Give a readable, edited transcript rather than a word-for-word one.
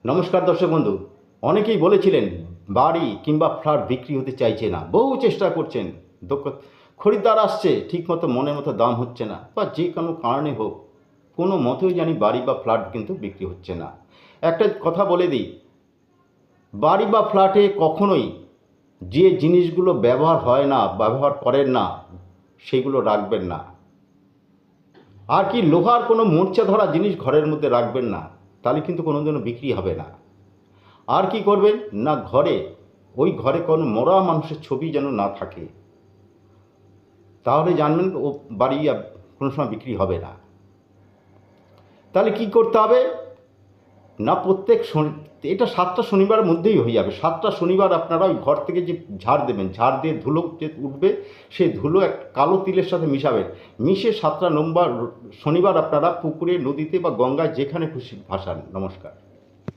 নমস্কার দর্শক বন্ধু। অনেকেই বলেছিলেন বাড়ি কিংবা ফ্ল্যাট বিক্রি হতে চাইছে না, বহু চেষ্টা করছেন, খরিদ্দার আসছে ঠিকমতো মনের মতো দাম হচ্ছে না, বা যে কোনো কারণে হোক কোনো মতেই জানি বাড়ি বা ফ্ল্যাট কিন্তু বিক্রি হচ্ছে না। একটা কথা বলে দিই, বাড়ি বা ফ্ল্যাটে কখনোই যে জিনিসগুলো ব্যবহার হয় না, ব্যবহার করেন না, সেগুলো রাখবেন না। আর কি লোহার কোনো মূর্ছা ধরা জিনিস ঘরের মধ্যে রাখবেন না, তাহলে কিন্তু কোনোদিনও বিক্রি হবে না। আর কি করবেন না, ওই ঘরে কোনো মরা মানুষের ছবি যেন না থাকে, তাহলে জানবেন ও বাড়ি কোনো সময় বিক্রি হবে না। তাহলে কি করতে হবে না, এটা 7টা শনিবারের মধ্যেই হয়ে যাবে। 7টা শনিবার আপনারা ওই ঘর থেকে যে ঝাড় দেবেন, ঝাড় দিয়ে ধুলো যে উঠবে, সেই ধুলো এক কালো তিলের সাথে মিশাবেন, মিশে 7টা শনিবার আপনারা পুকুরে, নদীতে বা গঙ্গায় যেখানে খুশি ভাসান। নমস্কার।